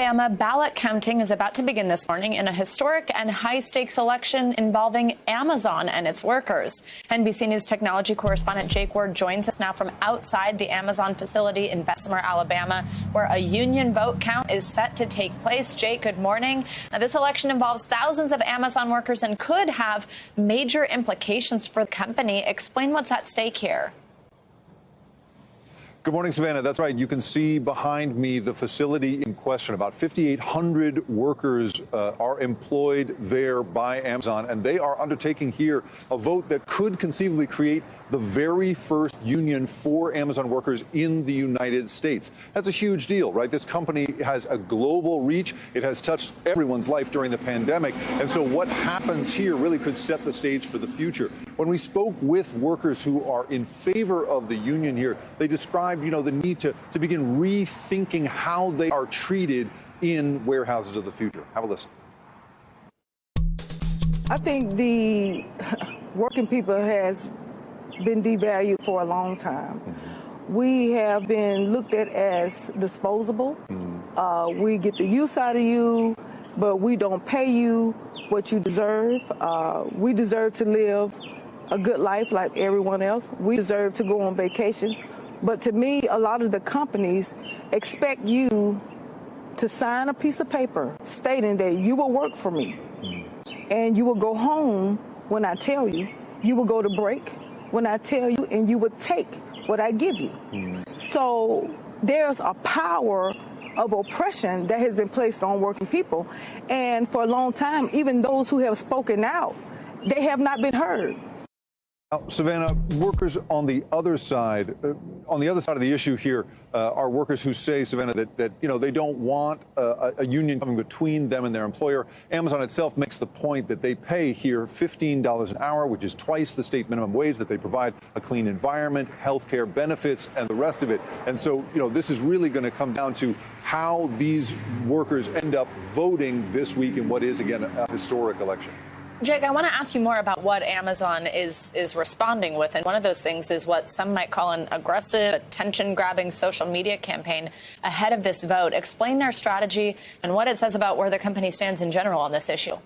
Alabama, ballot counting is about to begin this morning in a historic and high-stakes election involving Amazon and its workers. NBC News technology correspondent Jake Ward joins us now from outside the Amazon facility in Bessemer, Alabama, where a union vote count is set to take place. Jake, good morning. Now, this election involves thousands of Amazon workers and could have major implications for the company. Explain what's at stake here. Good morning, Savannah. That's right. You can see behind me the facility in question. About 5,800 workers are employed there by Amazon, and they are undertaking here a vote that could conceivably create the very first union for Amazon workers in the United States. That's a huge deal, right? This company has a global reach. It has touched everyone's life during the pandemic. And so what happens here really could set the stage for the future. When we spoke with workers who are in favor of the union here, they described, the need to begin rethinking how they are treated in warehouses of the future. Have a listen. I think the working people has been devalued for a long time. We have been looked at as disposable. We get the use out of you, but we don't pay you what you deserve. We deserve to live a good life like everyone else. We deserve to go on vacations. But to me, a lot of the companies expect you to sign a piece of paper stating that you will work for me and you will go home when I tell you. You will go to break when I tell you, and you would take what I give you. So there's a power of oppression that has been placed on working people. And for a long time, even those who have spoken out, they have not been heard. Now, Savannah, workers on the other side of the issue here are workers who say, Savannah, that they don't want a union coming between them and their employer. Amazon itself makes the point that they pay here $15 an hour, which is twice the state minimum wage, that they provide a clean environment, health care benefits, and the rest of it. And so, this is really going to come down to how these workers end up voting this week in what is, again, a historic election. Jake, I want to ask you more about what Amazon is responding with. And one of those things is what some might call an aggressive, attention-grabbing social media campaign ahead of this vote. Explain their strategy and what it says about where the company stands in general on this issue.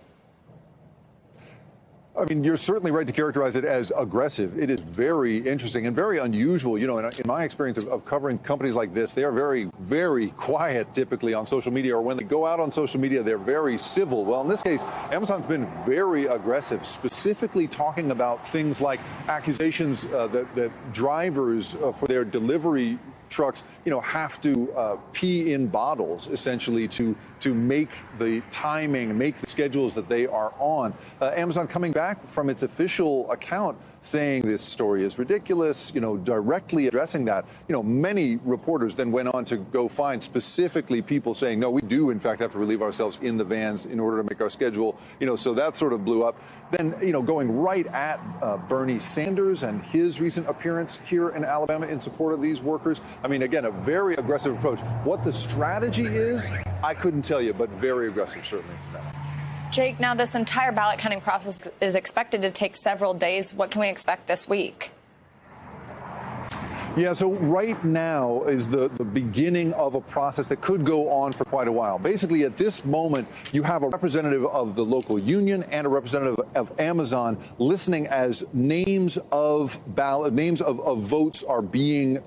I mean, you're certainly right to characterize it as aggressive. It is very interesting and very unusual. In my experience of covering companies like this, they are very, very quiet typically on social media, or when they go out on social media, they're very civil. Well, in this case, Amazon's been very aggressive, specifically talking about things like accusations that drivers for their delivery trucks, have to pee in bottles, essentially, to make the timing, make the schedules that they are on. Amazon coming back from its official account saying this story is ridiculous, directly addressing that. Many reporters then went on to go find specifically people saying, no, we do, in fact, have to relieve ourselves in the vans in order to make our schedule. So that sort of blew up. Then, going right at Bernie Sanders and his recent appearance here in Alabama in support of these workers. I mean, again, a very aggressive approach. What the strategy is, I couldn't tell you, but very aggressive, certainly. Jake, now this entire ballot counting process is expected to take several days. What can we expect this week? Yeah, so right now is the beginning of a process that could go on for quite a while. Basically, at this moment, you have a representative of the local union and a representative of Amazon listening as names of votes are being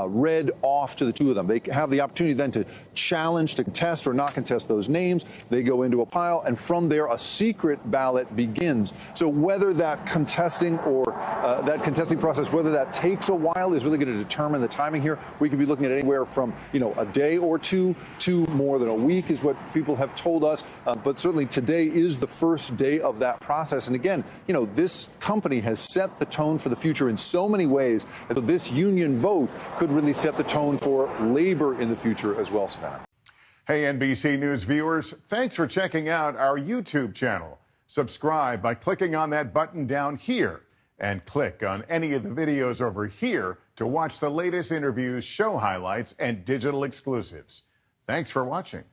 read off to the two of them. They have the opportunity then to challenge, to contest or not contest those names. They go into a pile, and from there, a secret ballot begins. So whether that contesting process, whether that takes a while, is really going to determine the timing here. We could be looking at anywhere from, a day or two to more than a week is what people have told us. But certainly today is the first day of that process. And again, this company has set the tone for the future in so many ways. And so this union vote could really set the tone for labor in the future as well, Savannah. Hey, NBC News viewers, thanks for checking out our YouTube channel. Subscribe by clicking on that button down here, and click on any of the videos over here to watch the latest interviews, show highlights, and digital exclusives. Thanks for watching.